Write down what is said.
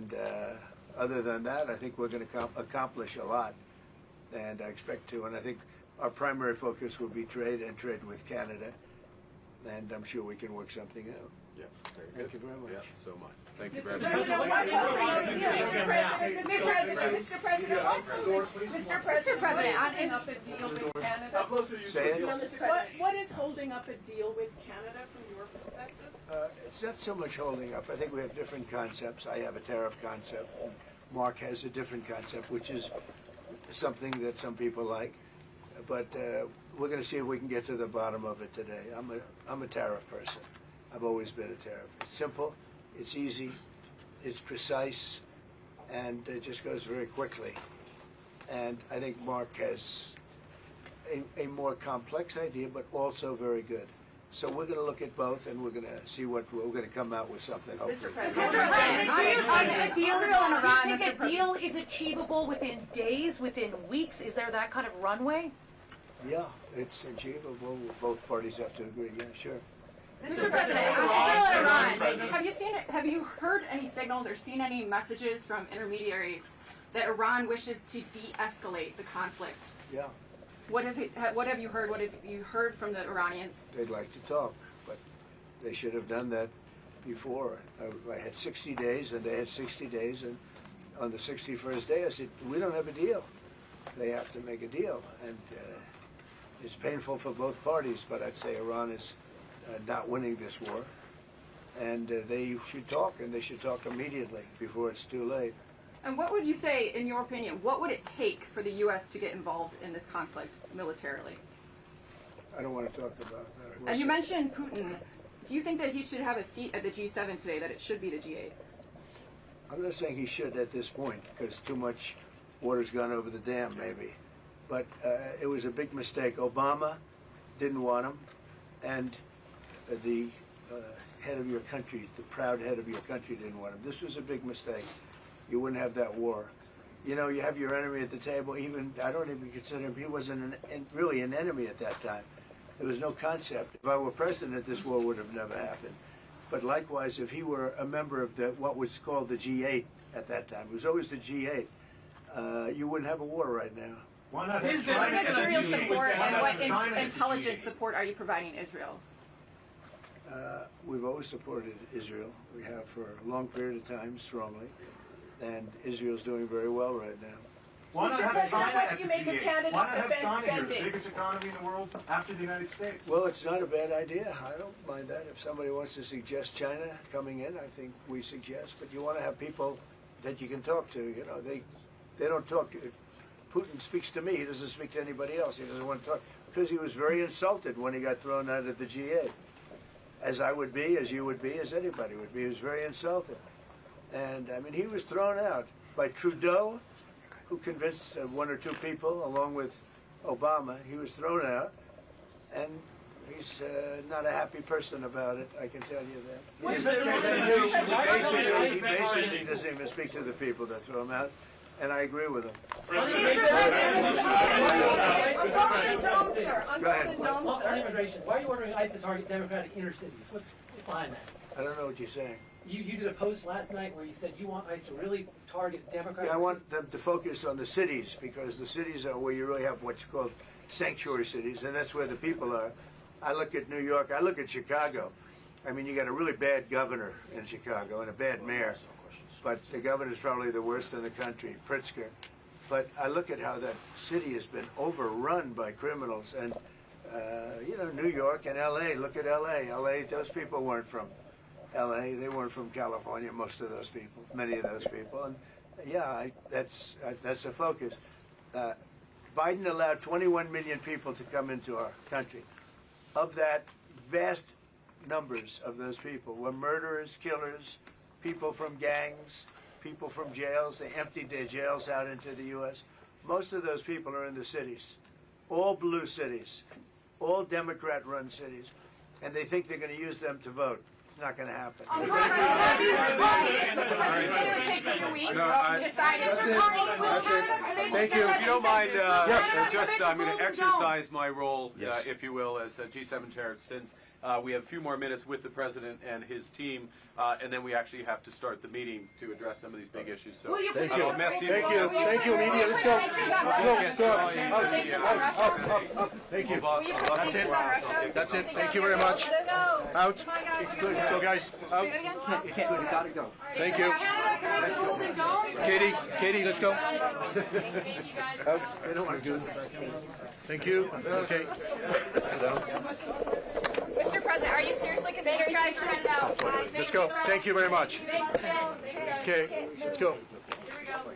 And other than that, I think we're going to accomplish a lot, and I expect to. And I think our primary focus will be trade and trade with Canada, and I'm sure we can work something out. Yeah, very good. Thank you very much. Yeah, so much. Thank you very much. Mr. President, up a deal with Canada? What is holding up a deal with Canada from your perspective? It's not so much holding up. I think we have different concepts. I have a tariff concept. Mark has a different concept, which is something that some people like. But we're going to see if we can get to the bottom of it today. I'm a tariff person. I've always been a tariff. It's simple, it's easy, it's precise, and it just goes very quickly. And I think Mark has a more complex idea, but also very good. So we're going to look at both, and we're going to see what we're going to come out with something. Hopefully. Mr. President, a deal, do you think a deal is achievable within days, within weeks? Is there that kind of runway? Yeah, it's achievable. Both parties have to agree. Yeah, sure. Mr. President, have you heard any signals or seen any messages from intermediaries that Iran wishes to de-escalate the conflict? Yeah. What have you heard? What have you heard from the Iranians? They'd like to talk, but they should have done that before. I had 60 days, and they had 60 days, and on the 61st day I said, we don't have a deal. They have to make a deal, and it's painful for both parties, but I'd say Iran is not winning this war, and they should talk, and they should talk immediately before it's too late. And what would you say, in your opinion, what would it take for the U.S. to get involved in this conflict militarily? I don't want to talk about that. And you mentioned Putin. Do you think that he should have a seat at the G7 today, that it should be the G8? I'm not saying he should at this point, because too much water's gone over the dam, maybe. But it was a big mistake. Obama didn't want him, and the head of your country, the proud head of your country, didn't want him. This was a big mistake. You wouldn't have that war. You know, you have your enemy at the table. Even I don't even consider him. He wasn't really an enemy at that time. There was no concept. If I were president, this war would have never happened. But likewise, if he were a member of what was called the G8 at that time, it was always the G8, you wouldn't have a war right now. What material support and what intelligence support are you providing Israel? We've always supported Israel. We have for a long period of time, strongly. And Israel's doing very well right now. Why not have China at the G8? Why not have China here, the biggest economy in the world after the United States? Well, it's not a bad idea. I don't mind that. If somebody wants to suggest China coming in, I think we suggest. But you want to have people that you can talk to. You know, they don't talk. Putin speaks to me. He doesn't speak to anybody else. He doesn't want to talk because he was very insulted when he got thrown out of the G8. As I would be, as you would be, as anybody would be. He was very insulted. And, I mean, he was thrown out by Trudeau, who convinced one or two people, along with Obama. He was thrown out, and he's not a happy person about it, I can tell you that. He basically doesn't even speak to the people that threw him out, and I agree with him. Go ahead. On immigration, why are you ordering ICE to target Democratic inner cities? What's behind that? I don't know what you're saying. You did a post last night where you said you want ICE to really target Democratic. Yeah, I want them to focus on the cities, because the cities are where you really have what's called sanctuary cities, and that's where the people are. I look at New York, I look at Chicago. I mean, you got a really bad governor in Chicago and a bad mayor, but the governor's probably the worst in the country, Pritzker. But I look at how that city has been overrun by criminals, and you know, New York and L.A., look at L.A. L.A., those people weren't from L.A., they weren't from California, most of those people, many of those people. And yeah, that's the focus. Biden allowed 21 million people to come into our country. Of that, vast numbers of those people were murderers, killers, people from gangs, people from jails. They emptied their jails out into the U.S. Most of those people are in the cities, all blue cities, all Democrat-run cities, and they think they're going to use them to vote. It's not going to happen. Thank you. If you don't mind, I'm going to exercise my role, if you will, as G7 chair, since We have a few more minutes with the president and his team, and then we actually have to start the meeting to address some of these big issues. So, Thank you. Thank you, media. Let's go. Thank you. That's it. That's it. Thank you very much. Out. Go, guys. Out. Gotta go. Thank you. Katie, let's go. Out. They don't want to do it. Thank you. Okay. Mr. President, are you seriously considering trying to turn it out? Let's go. Thank you very much. Okay. Let's go. Here we go.